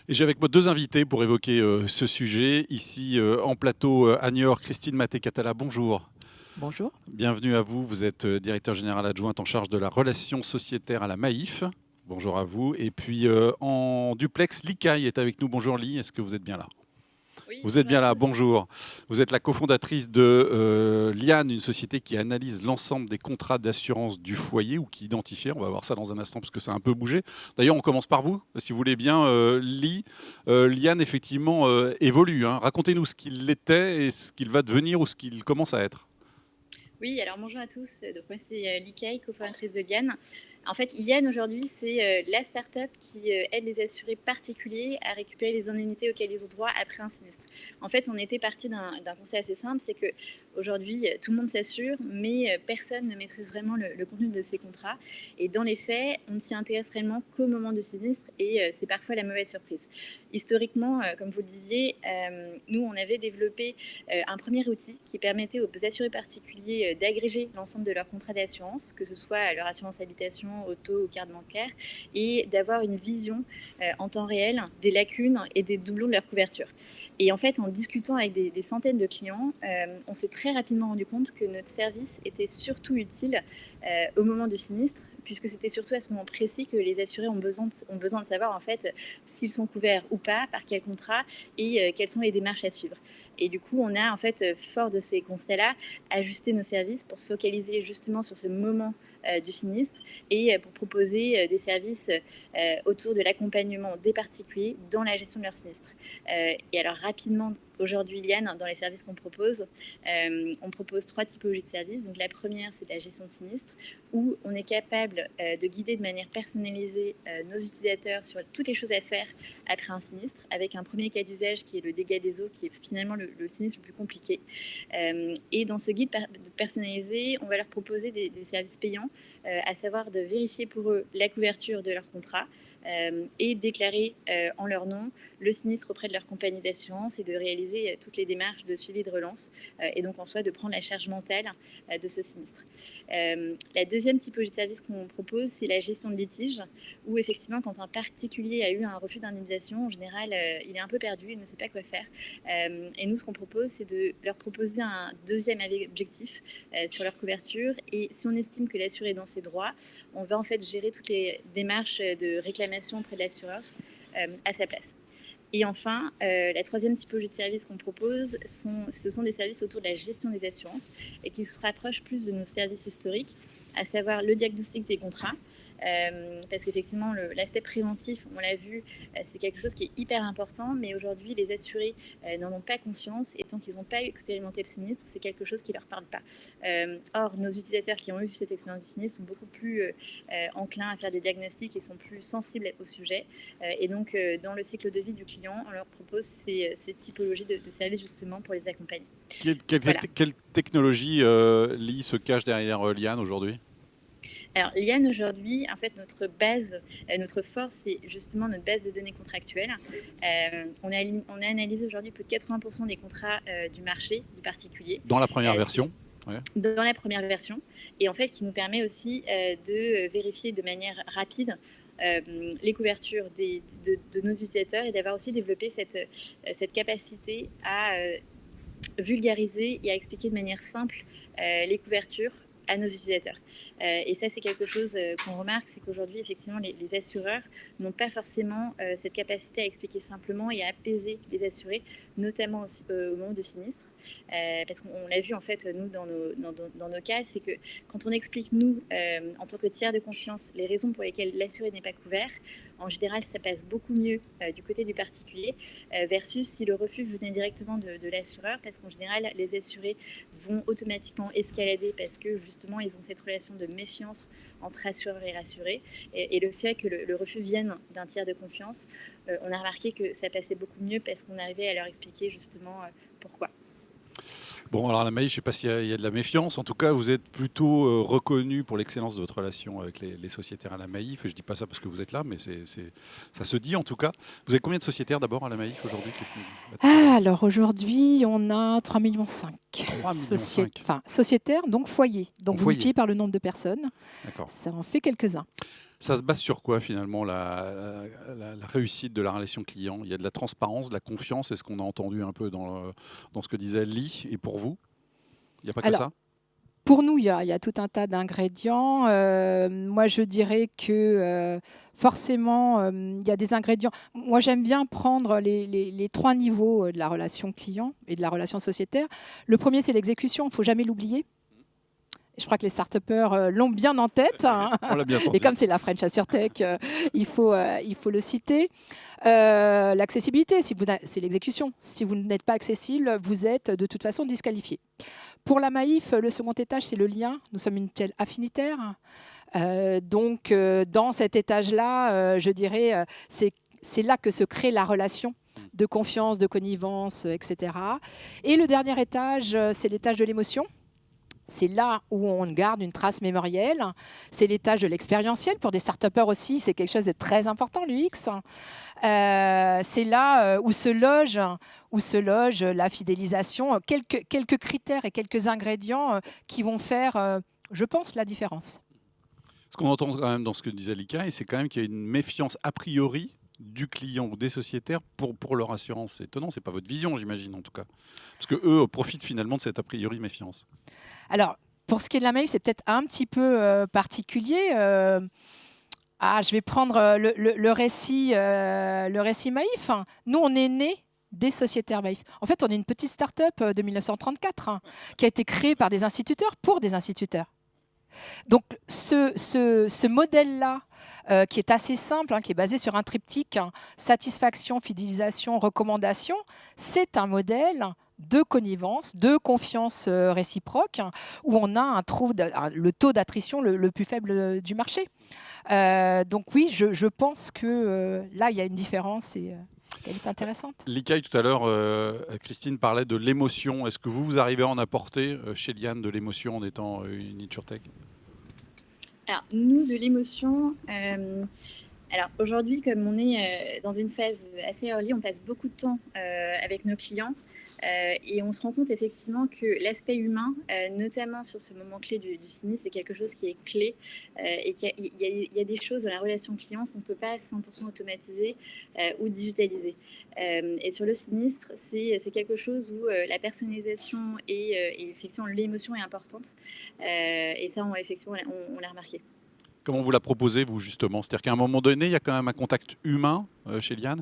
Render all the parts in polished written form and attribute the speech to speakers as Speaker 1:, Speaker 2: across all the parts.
Speaker 1: Et j'ai avec moi deux invités pour évoquer ce sujet. Ici en plateau à Niort, Christine Maté-Catala, bonjour.
Speaker 2: Bonjour.
Speaker 1: Bienvenue à vous. Vous êtes directeur général adjointe en charge de la relation sociétaire à la Maïf. Bonjour à vous. Et puis en duplex, Li Kai est avec nous. Bonjour Li, est-ce que vous êtes bien là?
Speaker 3: Oui,
Speaker 1: Vous êtes
Speaker 3: bonjour à
Speaker 1: bien là,
Speaker 3: tous.
Speaker 1: bonjour. Vous êtes la cofondatrice de Liane, une société qui analyse l'ensemble des contrats d'assurance du foyer ou qui identifie. On va voir ça dans un instant parce que ça a un peu bougé. D'ailleurs, on commence par vous, si vous voulez bien. Liane, effectivement, évolue, hein. Racontez-nous ce qu'il était et ce qu'il va devenir ou ce qu'il commence à être.
Speaker 3: Oui, alors bonjour à tous. Donc moi c'est Likai, cofondatrice de Liane. En fait, Liane aujourd'hui c'est la start-up qui aide les assurés particuliers à récupérer les indemnités auxquelles ils ont droit après un sinistre. En fait, on était parti d'un constat assez simple, c'est que aujourd'hui tout le monde s'assure, mais personne ne maîtrise vraiment le contenu de ces contrats. Et dans les faits, on ne s'y intéresse réellement qu'au moment du sinistre et c'est parfois la mauvaise surprise. Historiquement, comme vous le disiez, nous on avait développé un premier outil qui permettait aux assurés particuliers d'agréger l'ensemble de leurs contrats d'assurance, que ce soit leur assurance habitation, auto ou carte bancaire, et d'avoir une vision en temps réel des lacunes et des doublons de leur couverture. Et en fait, en discutant avec des centaines de clients, on s'est très rapidement rendu compte que notre service était surtout utile au moment du sinistre, puisque c'était surtout à ce moment précis que les assurés ont besoin de savoir en fait s'ils sont couverts ou pas, par quel contrat et quelles sont les démarches à suivre. Et du coup, on a en fait, fort de ces constats-là, ajusté nos services pour se focaliser justement sur ce moment du sinistre et pour proposer des services autour de l'accompagnement des particuliers dans la gestion de leur sinistre. Et alors rapidement, aujourd'hui, Liane, dans les services qu'on propose, on propose 3 typologies de services. Donc la première, c'est la gestion de sinistre, où on est capable de guider de manière personnalisée nos utilisateurs sur toutes les choses à faire après un sinistre, avec un premier cas d'usage qui est le dégât des eaux, qui est finalement le sinistre le plus compliqué. Et dans ce guide personnalisé, on va leur proposer des services payants, à savoir de vérifier pour eux la couverture de leur contrat, et déclarer en leur nom le sinistre auprès de leur compagnie d'assurance et de réaliser toutes les démarches de suivi de relance et donc en soi de prendre la charge mentale de ce sinistre. La deuxième typologie de service qu'on propose, c'est la gestion de litige, où effectivement quand un particulier a eu un refus d'indemnisation, en général il est un peu perdu, il ne sait pas quoi faire. Et nous ce qu'on propose, c'est de leur proposer un deuxième avis objectif sur leur couverture, et si on estime que l'assuré est dans ses droits, on va en fait gérer toutes les démarches de réclamation auprès de l'assureur à sa place. Et enfin, la troisième typologie de services qu'on propose, ce sont des services autour de la gestion des assurances et qui se rapprochent plus de nos services historiques, à savoir le diagnostic des contrats. Parce qu'effectivement, l'aspect préventif, on l'a vu, c'est quelque chose qui est hyper important, mais aujourd'hui, les assurés n'en ont pas conscience, et tant qu'ils n'ont pas expérimenté le sinistre, c'est quelque chose qui ne leur parle pas. Or, nos utilisateurs qui ont eu cette expérience du sinistre sont beaucoup plus enclins à faire des diagnostics et sont plus sensibles au sujet. Et donc, dans le cycle de vie du client, on leur propose ces typologies de services justement pour les accompagner. Voilà.
Speaker 1: Quelle technologie se cache derrière Liane aujourd'hui?
Speaker 3: Alors, Liane, aujourd'hui, en fait, notre base, notre force, c'est justement notre base de données contractuelles. On a analysé aujourd'hui plus de 80% des contrats du marché, du particulier.
Speaker 1: Dans la première version?
Speaker 3: Ouais. Dans la première version. Et en fait, qui nous permet aussi de vérifier de manière rapide les couvertures de nos utilisateurs et d'avoir aussi développé cette capacité à vulgariser et à expliquer de manière simple les couvertures à nos utilisateurs. Et ça, c'est quelque chose qu'on remarque, c'est qu'aujourd'hui, effectivement, les assureurs n'ont pas forcément cette capacité à expliquer simplement et à apaiser les assurés, notamment aussi, au moment de sinistre. Parce qu'on l'a vu, en fait, nous, dans nos cas, c'est que quand on explique, nous, en tant que tiers de confiance, les raisons pour lesquelles l'assuré n'est pas couvert, en général, ça passe beaucoup mieux du côté du particulier versus si le refus venait directement de l'assureur, parce qu'en général, les assurés vont automatiquement escalader parce que justement, ils ont cette relation de méfiance entre assureur et rassuré. Et le fait que le refus vienne d'un tiers de confiance, on a remarqué que ça passait beaucoup mieux parce qu'on arrivait à leur expliquer justement pourquoi.
Speaker 1: Bon, alors la Maïf, je ne sais pas s'il y a de la méfiance. En tout cas, vous êtes plutôt reconnu pour l'excellence de votre relation avec les sociétaires à la Maïf. Je ne dis pas ça parce que vous êtes là, mais ça se dit en tout cas. Vous avez combien de sociétaires d'abord à la Maïf aujourd'hui, Christine?
Speaker 2: Alors aujourd'hui, on a 3,5 millions.
Speaker 1: 3,5 millions.
Speaker 2: Sociétaires, donc foyer. Donc vous
Speaker 1: foyer.
Speaker 2: multipliez par le nombre de personnes.
Speaker 1: D'accord.
Speaker 2: Ça en fait quelques-uns.
Speaker 1: Ça se base sur quoi finalement la réussite de la relation client? Il y a de la transparence, de la confiance, c'est ce qu'on a entendu un peu dans ce que disait Lee. Et pour vous, il n'y a pas que
Speaker 2: Alors,
Speaker 1: ça?
Speaker 2: pour nous, il y a tout un tas d'ingrédients. Moi, je dirais que forcément, il y a des ingrédients. Moi, j'aime bien prendre les trois niveaux de la relation client et de la relation sociétaire. Le premier, c'est l'exécution. Il ne faut jamais l'oublier. Je crois que les start-upers l'ont bien en tête, hein.
Speaker 1: On l'a bien
Speaker 2: Et
Speaker 1: senti.
Speaker 2: comme c'est la French AssureTech, il faut le citer. L'accessibilité, c'est l'exécution. Si vous n'êtes pas accessible, vous êtes de toute façon disqualifié. Pour la Maïf, le second étage, c'est le lien. Nous sommes une mutuelle affinitaire. Donc, dans cet étage-là, je dirais, c'est là que se crée la relation de confiance, de connivence, etc. Et le dernier étage, c'est l'étage de l'émotion. C'est là où on garde une trace mémorielle. C'est l'étage de l'expérientiel. Pour des start-upers aussi, c'est quelque chose de très important, l'UX. C'est là où se loge la fidélisation. Quelques critères et quelques ingrédients qui vont faire, je pense, la différence.
Speaker 1: Ce qu'on entend quand même dans ce que disait Lika, c'est quand même qu'il y a une méfiance a priori du client ou des sociétaires pour leur assurance. C'est étonnant, c'est pas votre vision, j'imagine en tout cas. Parce que eux profitent finalement de cette a priori méfiance.
Speaker 2: Alors, pour ce qui est de la Maïf, c'est peut-être un petit peu particulier. Je vais prendre le récit Maïf. Nous, on est nés des sociétaires Maïf. En fait, on est une petite start-up de 1934 qui a été créée par des instituteurs pour des instituteurs. Donc, ce modèle-là, qui est assez simple, qui est basé sur un triptyque, satisfaction, fidélisation, recommandation, c'est un modèle de connivence, de confiance réciproque, où on a le taux d'attrition le plus faible du marché. Donc oui, je pense que là, il y a une différence et elle est intéressante.
Speaker 1: Likaï, tout à l'heure, Christine parlait de l'émotion. Est-ce que vous arrivez à en apporter chez Liane de l'émotion en étant une InsurTech?
Speaker 3: Alors, nous, de l'émotion, alors aujourd'hui, comme on est dans une phase assez early, on passe beaucoup de temps avec nos clients et on se rend compte effectivement que l'aspect humain, notamment sur ce moment clé du sinistre, c'est quelque chose qui est clé et qu'il y a des choses dans la relation client qu'on ne peut pas 100% automatiser ou digitaliser. Et sur le sinistre, c'est quelque chose où la personnalisation et effectivement l'émotion est importante. Et ça, effectivement, on l'a remarqué.
Speaker 1: Comment vous la proposez, vous, justement? C'est-à-dire qu'à un moment donné, il y a quand même un contact humain chez Liane?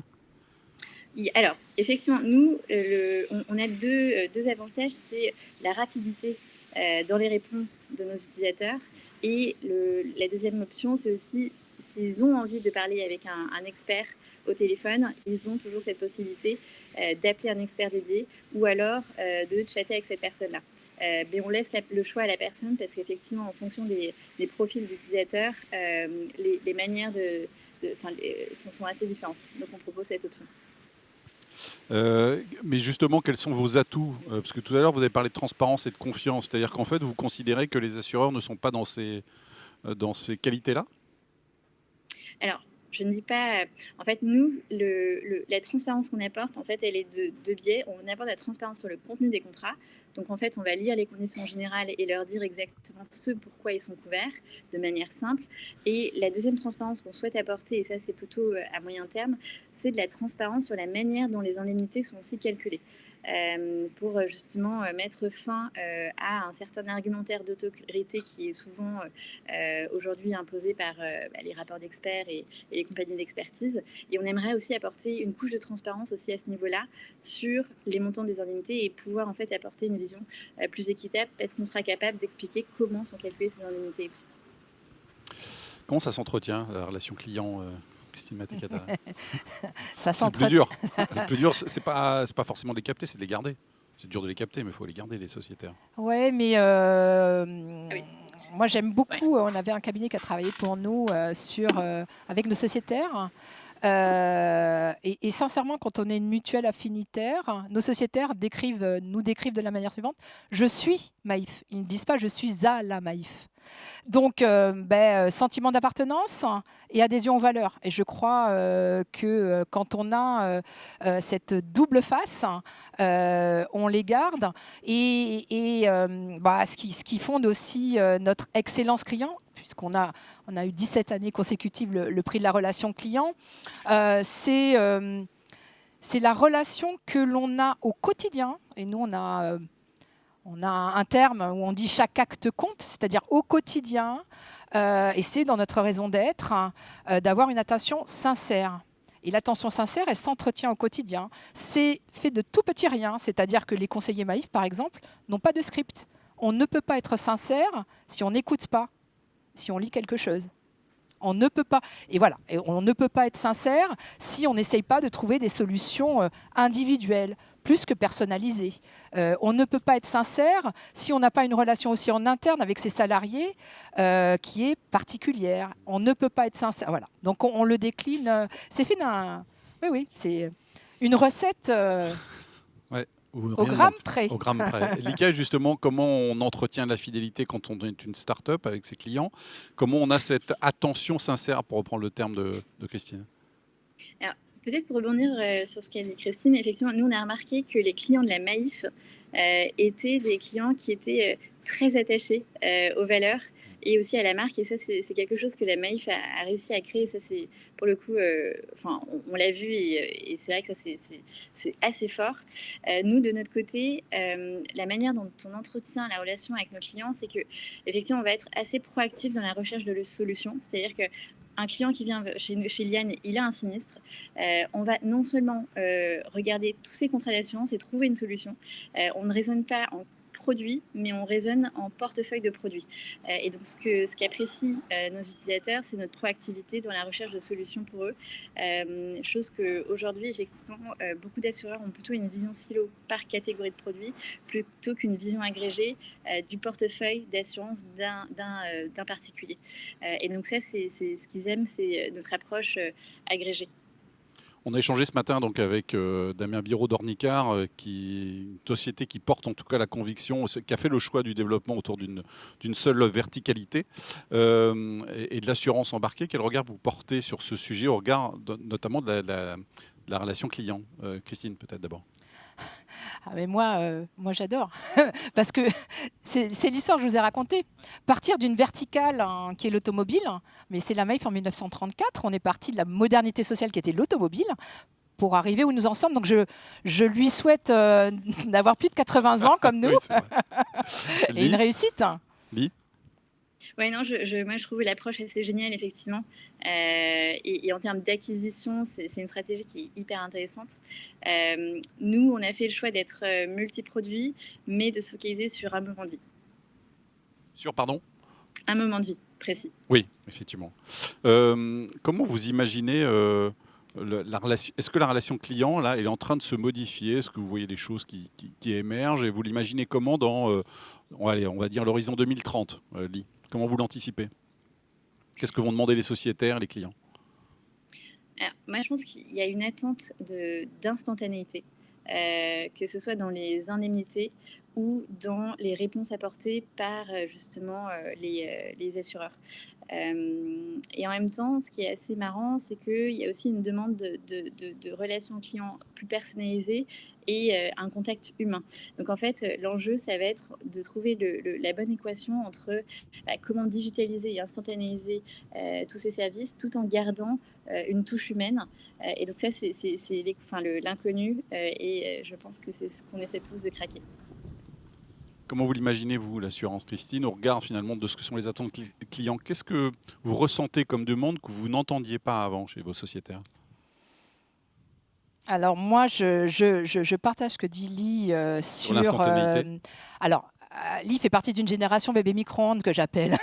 Speaker 3: Alors, effectivement, nous, on a deux avantages. C'est la rapidité dans les réponses de nos utilisateurs. Et la deuxième option, c'est aussi s'ils ont envie de parler avec un expert au téléphone, ils ont toujours cette possibilité d'appeler un expert dédié ou alors de chatter avec cette personne-là. Mais on laisse le choix à la personne parce qu'effectivement, en fonction des profils d'utilisateurs, les manières sont assez différentes. Donc, on propose cette option.
Speaker 1: Mais justement, quels sont vos atouts? Parce que tout à l'heure, vous avez parlé de transparence et de confiance. C'est-à-dire qu'en fait, vous considérez que les assureurs ne sont pas dans ces qualités-là? Alors,
Speaker 3: je ne dis pas... En fait, nous, la transparence qu'on apporte, en fait, elle est de biais. On apporte la transparence sur le contenu des contrats. Donc, en fait, on va lire les conditions générales et leur dire exactement ce pourquoi ils sont couverts de manière simple. Et la deuxième transparence qu'on souhaite apporter, et ça, c'est plutôt à moyen terme, c'est de la transparence sur la manière dont les indemnités sont aussi calculées. Pour justement mettre fin à un certain argumentaire d'autorité qui est souvent aujourd'hui imposé par les rapports d'experts et les compagnies d'expertise. Et on aimerait aussi apporter une couche de transparence aussi à ce niveau-là sur les montants des indemnités et pouvoir en fait apporter une vision plus équitable parce qu'on sera capable d'expliquer comment sont calculées ces indemnités aussi.
Speaker 1: Comment ça s'entretient, la relation client Christine Matekata?
Speaker 2: Ça
Speaker 1: c'est le plus dur. Le plus dur, c'est pas forcément de les capter, c'est de les garder. C'est dur de les capter, mais il faut les garder, les sociétaires.
Speaker 2: Ouais, mais oui. Moi j'aime beaucoup. On avait un cabinet qui a travaillé pour nous avec nos sociétaires. Et sincèrement, quand on est une mutuelle affinitaire, nos sociétaires nous décrivent de la manière suivante: je suis Maïf. Ils ne disent pas je suis à la Maïf. Donc, sentiment d'appartenance et adhésion aux valeurs. Et je crois que quand on a cette double face, on les garde. Ce qui fonde aussi notre excellence client, puisqu'on a eu 17 années consécutives le prix de la relation client, c'est la relation que l'on a au quotidien. Et nous, on a un terme où on dit chaque acte compte, c'est-à-dire au quotidien, et c'est dans notre raison d'être, d'avoir une attention sincère. Et l'attention sincère, elle s'entretient au quotidien. C'est fait de tout petits riens, c'est-à-dire que les conseillers Maïf, par exemple, n'ont pas de script. On ne peut pas être sincère si on n'écoute pas, si on lit quelque chose. On ne peut pas, et voilà, et on ne peut pas être sincère si on n'essaye pas de trouver des solutions individuelles, plus que personnalisées. On ne peut pas être sincère si on n'a pas une relation aussi en interne avec ses salariés qui est particulière. On ne peut pas être sincère. Voilà. Donc on le décline. C'est fait d'un... Oui, c'est une recette...
Speaker 1: Ouais.
Speaker 2: Au gramme près.
Speaker 1: Au gramme près. Lika, justement, comment on entretient la fidélité quand on est une start-up avec ses clients? Comment on a cette attention sincère, pour reprendre le terme de Christine?
Speaker 3: Alors, peut-être pour rebondir sur ce qu'a dit Christine, effectivement, nous, on a remarqué que les clients de la Maïf étaient des clients qui étaient très attachés aux valeurs et aussi à la marque. Et ça, c'est quelque chose que la Maïf a réussi à créer. Ça, c'est pour le coup, on l'a vu et c'est vrai que ça, c'est assez fort. Nous, de notre côté, la manière dont on entretient la relation avec nos clients, c'est que effectivement, on va être assez proactif dans la recherche de solutions. C'est-à-dire que un client qui vient chez Liane, il a un sinistre. On va non seulement regarder tous ses contrats d'assurance et trouver une solution. On ne raisonne pas en produits, mais on raisonne en portefeuille de produits. Et donc, ce qu'apprécient nos utilisateurs, c'est notre proactivité dans la recherche de solutions pour eux. Chose qu'aujourd'hui, effectivement, beaucoup d'assureurs ont plutôt une vision silo par catégorie de produits, plutôt qu'une vision agrégée du portefeuille d'assurance d'un particulier. Et donc ça, c'est ce qu'ils aiment, c'est notre approche agrégée.
Speaker 1: On a échangé ce matin donc avec Damien Biro d'Ornicar, une société qui porte en tout cas la conviction, qui a fait le choix du développement autour d'une seule verticalité et de l'assurance embarquée. Quel regard vous portez sur ce sujet, au regard notamment de la relation client? Christine, peut-être d'abord.
Speaker 2: Ah mais moi j'adore, parce que c'est l'histoire que je vous ai racontée. Partir d'une verticale qui est l'automobile, mais c'est la Maïf en 1934, on est parti de la modernité sociale qui était l'automobile, pour arriver où nous en sommes. Donc je lui souhaite d'avoir plus de 80 ans comme nous, oui, et une réussite.
Speaker 1: Lee ?
Speaker 3: Ouais, non, moi, je trouve l'approche assez géniale, effectivement. Et en termes d'acquisition, c'est une stratégie qui est hyper intéressante. Nous, on a fait le choix d'être multiproduits, mais de se focaliser sur un moment de vie.
Speaker 1: Sur, pardon ?
Speaker 3: Un moment de vie précis.
Speaker 1: Oui, effectivement. Comment vous imaginez la relation? Est-ce que la relation client, là, elle est en train de se modifier? Est-ce que vous voyez des choses qui émergent? Et vous l'imaginez comment dans, on va dire, l'horizon 2030, Lee? Comment vous l'anticipez? Qu'est-ce que vont demander les sociétaires, les clients?
Speaker 3: Alors, moi, je pense qu'il y a une attente d'instantanéité, que ce soit dans les indemnités ou dans les réponses apportées par justement les assureurs. Et en même temps, ce qui est assez marrant, c'est qu'il y a aussi une demande de relations clients plus personnalisées et un contact humain. Donc en fait, l'enjeu, ça va être de trouver la bonne équation entre comment digitaliser et instantanéiser tous ces services tout en gardant une touche humaine. Et donc ça, c'est l'inconnu et je pense que c'est ce qu'on essaie tous de craquer.
Speaker 1: Comment vous l'imaginez, vous, l'assurance, Christine, au regard finalement de ce que sont les attentes clients? Qu'est-ce que vous ressentez comme demande que vous n'entendiez pas avant chez vos sociétaires?
Speaker 2: Alors moi, je partage ce que dit Lee sur
Speaker 1: l'instantanéité.
Speaker 2: Alors, Lee fait partie d'une génération bébé micro-ondes que j'appelle.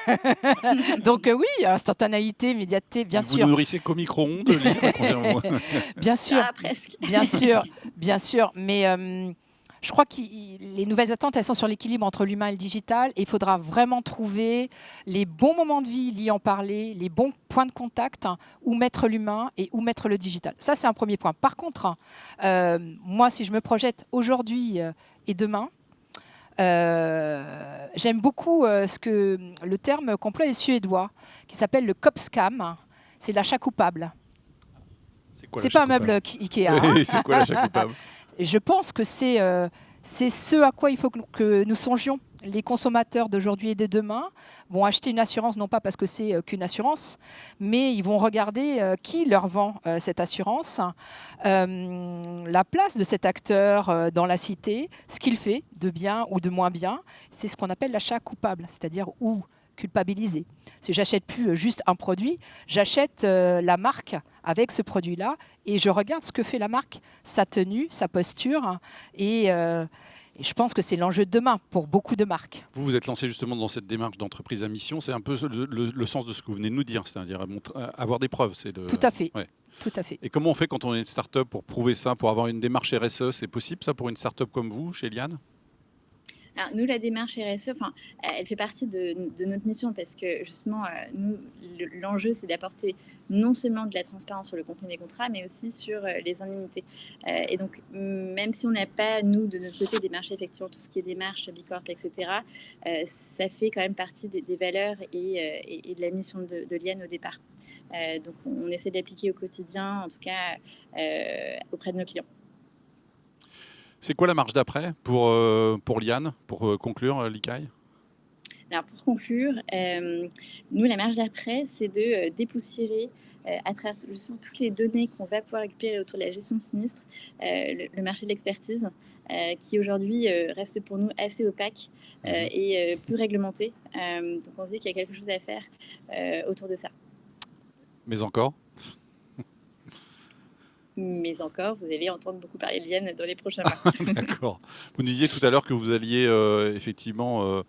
Speaker 2: Donc oui, instantanéité, immédiateté, bien sûr.
Speaker 1: Vous nourrissez qu'au micro-ondes, Lee?
Speaker 2: Bien sûr,
Speaker 3: presque.
Speaker 2: bien sûr. Mais je crois que les nouvelles attentes, elles sont sur l'équilibre entre l'humain et le digital. Et il faudra vraiment trouver les bons moments de vie, Lee en parlait, les bons points de contact, où mettre l'humain et où mettre le digital. Ça, c'est un premier point. Par contre, moi, si je me projette aujourd'hui et demain, J'aime beaucoup le terme qu'emploie les Suédois, qui s'appelle le Kopskam. C'est l'achat coupable.
Speaker 1: C'est
Speaker 2: pas un meuble Ikea.
Speaker 1: Oui, c'est quoi l'achat coupable?
Speaker 2: Et je pense que c'est ce à quoi il faut que nous songions. Les consommateurs d'aujourd'hui et de demain vont acheter une assurance, non pas parce que c'est qu'une assurance, mais ils vont regarder qui leur vend cette assurance, la place de cet acteur dans la cité, ce qu'il fait de bien ou de moins bien. C'est ce qu'on appelle l'achat coupable, c'est-à-dire ou culpabilisé. Si j'achète plus juste un produit, j'achète la marque avec ce produit-là et je regarde ce que fait la marque, sa tenue, sa posture et je pense que c'est l'enjeu de demain pour beaucoup de marques.
Speaker 1: Vous vous êtes lancé justement dans cette démarche d'entreprise à mission. C'est un peu le sens de ce que vous venez de nous dire, c'est-à-dire avoir des preuves.
Speaker 2: Tout à fait.
Speaker 1: Ouais.
Speaker 2: Tout à fait.
Speaker 1: Et comment on fait quand on est une start-up pour prouver ça, pour avoir une démarche RSE? C'est possible ça pour une start-up comme vous, chez Liane?
Speaker 3: Alors, nous, la démarche RSE, elle fait partie de notre mission parce que justement, nous, l'enjeu, c'est d'apporter non seulement de la transparence sur le contenu des contrats, mais aussi sur les indemnités. Et donc, même si on n'a pas, nous, de notre côté, démarché effectivement tout ce qui est démarche, Bicorp, etc., ça fait quand même partie des valeurs et de la mission de Liane au départ. Donc, on essaie de l'appliquer au quotidien, en tout cas auprès de nos clients.
Speaker 1: C'est quoi la marche d'après pour Liane, pour conclure l'ICAI?
Speaker 3: Alors pour conclure, nous, la marche d'après, c'est de dépoussiérer à travers justement toutes les données qu'on va pouvoir récupérer autour de la gestion de sinistre, le marché de l'expertise, qui aujourd'hui reste pour nous assez opaque et peu réglementé. Donc on se dit qu'il y a quelque chose à faire autour de ça.
Speaker 1: Mais encore?
Speaker 3: Mais encore, vous allez entendre beaucoup parler de Liane dans les prochains mois.
Speaker 1: D'accord. Vous nous disiez tout à l'heure que vous alliez effectivement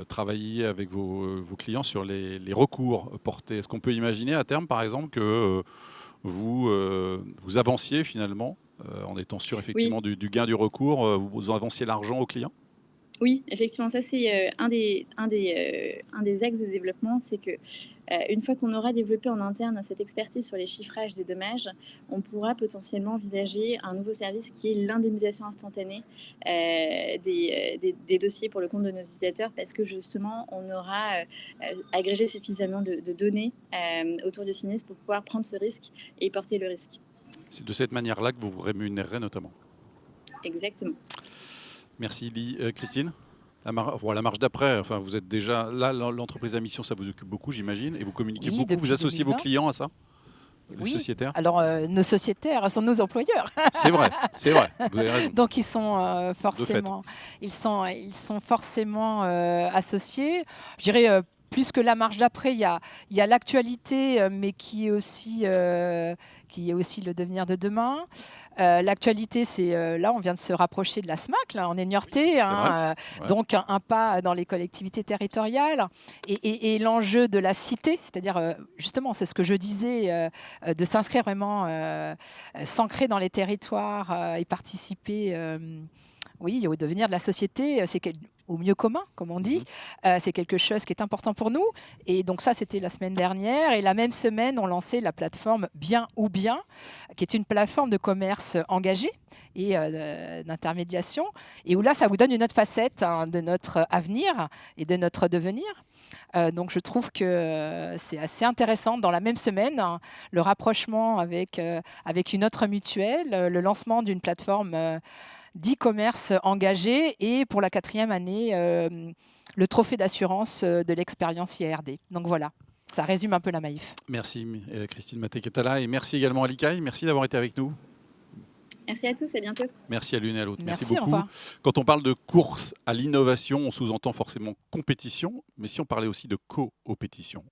Speaker 1: travailler avec vos clients sur les recours portés. Est-ce qu'on peut imaginer à terme, par exemple, que vous avanciez finalement, en étant sûr effectivement du gain du recours, vous avanciez l'argent aux clients?
Speaker 3: Oui, effectivement, ça c'est un des axes de développement, c'est que une fois qu'on aura développé en interne cette expertise sur les chiffrages des dommages, on pourra potentiellement envisager un nouveau service qui est l'indemnisation instantanée des dossiers pour le compte de nos utilisateurs, parce que justement, on aura agrégé suffisamment de données autour du sinistre pour pouvoir prendre ce risque et porter le risque.
Speaker 1: C'est de cette manière-là que vous vous rémunérerez notamment.
Speaker 3: Exactement.
Speaker 1: Merci Christine. La marche d'après, enfin, vous êtes déjà là, l'entreprise à mission, ça vous occupe beaucoup, j'imagine, et vous communiquez beaucoup, vous associez
Speaker 2: 2020.
Speaker 1: Vos clients à ça, les
Speaker 2: Oui.
Speaker 1: sociétaires?
Speaker 2: Alors nos sociétaires sont nos employeurs.
Speaker 1: C'est vrai, vous avez raison.
Speaker 2: Donc ils sont forcément associés. Je dirais plus que la marche d'après, il y a l'actualité, mais qui est aussi le devenir de demain. L'actualité, c'est là, on vient de se rapprocher de la SMAC, là, on est Niortais,
Speaker 1: ouais.
Speaker 2: donc un pas dans les collectivités territoriales. Et l'enjeu de la cité, c'est-à-dire justement, c'est ce que je disais, de s'inscrire vraiment, s'ancrer dans les territoires et participer. Oui, au devenir de la société, c'est au mieux commun, comme on dit. C'est quelque chose qui est important pour nous. Et donc ça, c'était la semaine dernière. Et la même semaine, on lançait la plateforme Bien ou Bien, qui est une plateforme de commerce engagé et d'intermédiation. Et où là, ça vous donne une autre facette de notre avenir et de notre devenir. Donc je trouve que c'est assez intéressant dans la même semaine, le rapprochement avec une autre mutuelle, le lancement d'une plateforme d'e-commerce engagé et pour la 4e année, le trophée d'assurance de l'expérience IARD. Donc voilà, ça résume un peu la Maïf.
Speaker 1: Merci Christine Maté-Ketala et merci également à l'ICAI. Merci d'avoir été avec nous.
Speaker 3: Merci à tous, à bientôt.
Speaker 1: Merci à l'une et à l'autre. Merci
Speaker 2: Au
Speaker 1: beaucoup.
Speaker 2: revoir.
Speaker 1: Quand on parle de course à l'innovation, on sous-entend forcément compétition, mais si on parlait aussi de co-opétition.